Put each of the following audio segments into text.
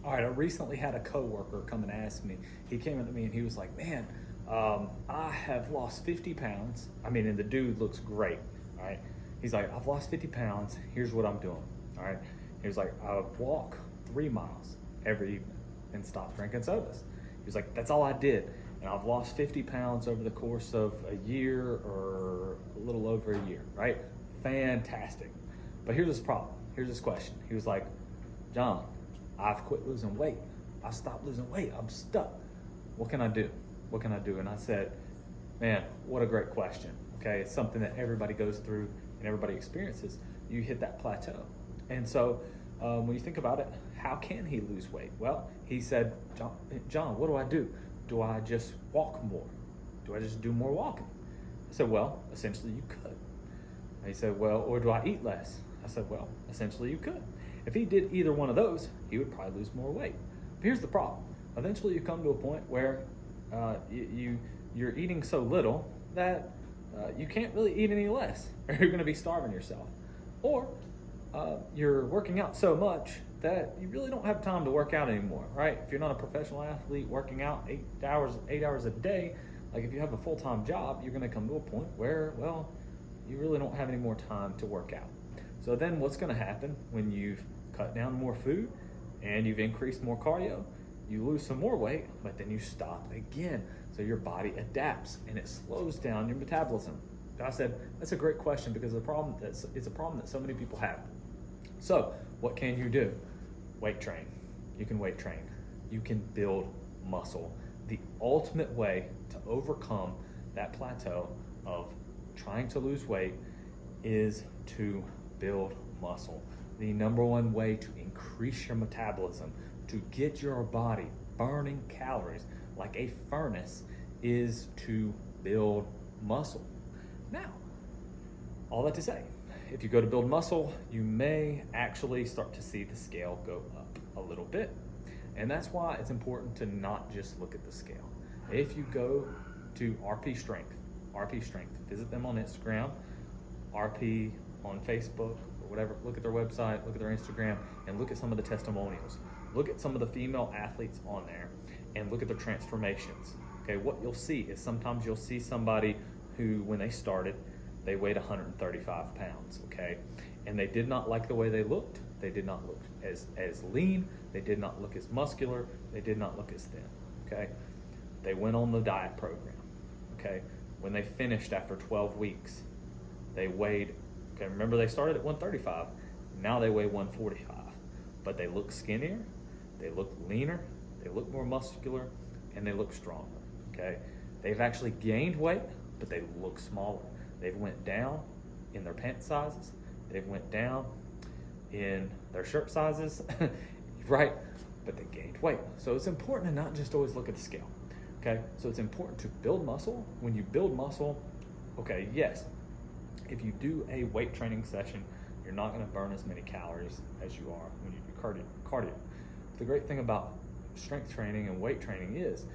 All right, I recently had a coworker come and ask me. He came up to me and he was like, "Man, I have lost 50 pounds. I mean, and the dude looks great. All right, he's like, I've lost 50 pounds. Here's what I'm doing. All right, he was like, I walk 3 miles every evening and stop drinking sodas. He was like, that's all I did, and I've lost 50 pounds over the course of a year or a little over a year. Right, fantastic. But here's this problem. Here's this question. He was like, John, I've quit losing weight. I stopped losing weight. I'm stuck. What can I do? What can I do? And I said, man, what a great question. Okay, it's something that everybody goes through and everybody experiences. You hit that plateau. And so when you think about it, how can he lose weight? Well, he said, John, what do I do? Do I just walk more? Do I just do more walking? I said, well, essentially you could. And he said, well, or do I eat less? I said, well, essentially you could. If he did either one of those, he would probably lose more weight. But here's the problem. Eventually you come to a point where you're eating so little that you can't really eat any less, or you're going to be starving yourself. Or you're working out so much that you really don't have time to work out anymore, right? If you're not a professional athlete working out 8 hours a day, like if you have a full-time job, you're going to come to a point where, well, you really don't have any more time to work out. So then what's going to happen when you've cut down more food and you've increased more cardio? You lose some more weight, but then you stop again. So your body adapts and it slows down your metabolism. I said, that's a great question because it's a problem that so many people have. So what can you do? Weight train. You can weight train. You can build muscle. The ultimate way to overcome that plateau of trying to lose weight is to build muscle. The number one way to increase your metabolism, to get your body burning calories like a furnace, is to build muscle. Now, all that to say, if you go to build muscle, you may actually start to see the scale go up a little bit. And that's why it's important to not just look at the scale. If you go to RP Strength, visit them on Instagram, RP on Facebook, or whatever, look at their website, look at their Instagram, and look at some of the testimonials. Look at some of the female athletes on there and look at their transformations. Okay, what you'll see is sometimes you'll see somebody who, when they started, they weighed 135 pounds, okay? And they did not like the way they looked. They did not look as lean. They did not look as muscular. They did not look as thin, okay? They went on the diet program, okay? When they finished after 12 weeks, they weighed, okay, remember they started at 135. Now they weigh 145. But they look skinnier, they look leaner, they look more muscular, and they look stronger, okay? They've actually gained weight, but they look smaller. They've went down in their pant sizes. They've went down in their shirt sizes, right? But they gained weight. So it's important to not just always look at the scale, okay? So it's important to build muscle. When you build muscle, okay, yes, if you do a weight training session, you're not gonna burn as many calories as you are when you do cardio. The great thing about strength training and weight training is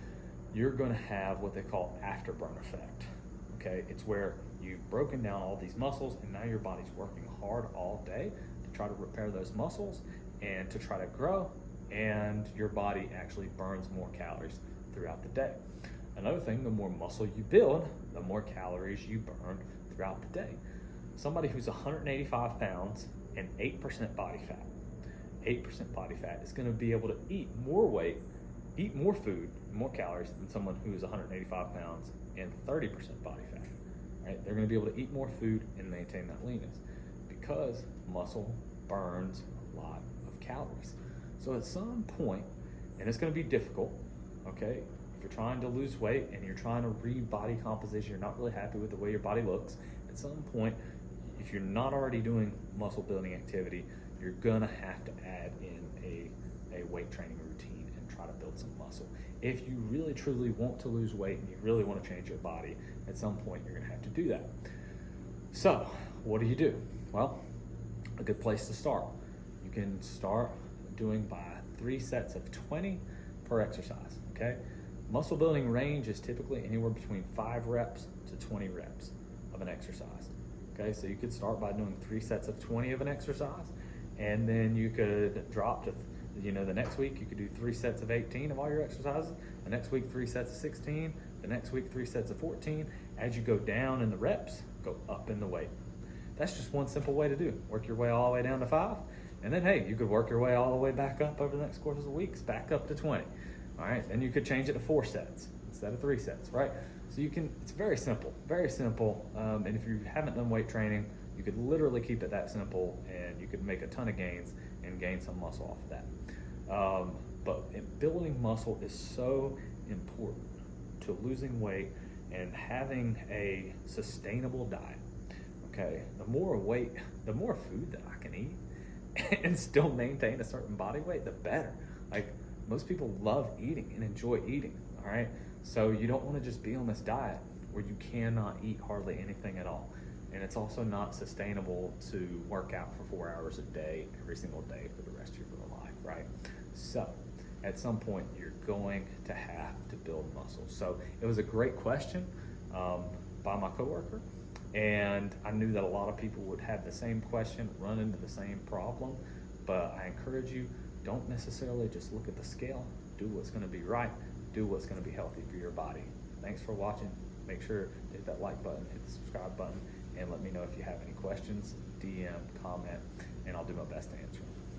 you're gonna have what they call afterburn effect. Okay, it's where you've broken down all these muscles and now your body's working hard all day to try to repair those muscles and to try to grow, and your body actually burns more calories throughout the day. Another thing, the more muscle you build, the more calories you burn throughout the day. Somebody who's 185 pounds and 8% body fat, 8% body fat is going to be able to eat more food, more calories than someone who's 185 pounds and 30% body fat. Right? They're going to be able to eat more food and maintain that leanness because muscle burns a lot of calories. So at some point, and it's going to be difficult, okay, if you're trying to lose weight and you're trying to read body composition, you're not really happy with the way your body looks, at some point, if you're not already doing muscle building activity, you're gonna have to add in a weight training routine and try to build some muscle. If you really truly want to lose weight and you really want to change your body, at some point you're gonna have to do that. So what do? Well, a good place to start. You can start doing by 3 sets of 20 per exercise, okay? Muscle building range is typically anywhere between 5 reps to 20 reps of an exercise. Okay, so you could start by doing 3 sets of 20 of an exercise, and then you could drop to The next week you could do 3 sets of 18 of all your exercises. The next week, 3 sets of 16. The next week, 3 sets of 14. As you go down in the reps, go up in the weight. That's just one simple way to do. Work your way all the way down to 5. And then, hey, you could work your way all the way back up over the next course of the weeks, back up to 20. All right, then you could change it to 4 sets instead of 3 sets, right? So it's very simple, very simple. And if you haven't done weight training, you could literally keep it that simple, and you could make a ton of gains and gain some muscle off of that. But building muscle is so important to losing weight and having a sustainable diet. Okay, the more food that I can eat and still maintain a certain body weight, the better. Like, most people love eating and enjoy eating, all right? So you don't want to just be on this diet where you cannot eat hardly anything at all. And it's also not sustainable to work out for 4 hours a day, every single day for the rest of your life, right? So at some point, you're going to have to build muscle. So it was a great question by my coworker. And I knew that a lot of people would have the same question, run into the same problem. But I encourage you, don't necessarily just look at the scale. Do what's going to be right. Do what's going to be healthy for your body. Thanks for watching. Make sure to hit that like button, hit the subscribe button, and let me know if you have any questions, DM, comment, and I'll do my best to answer them.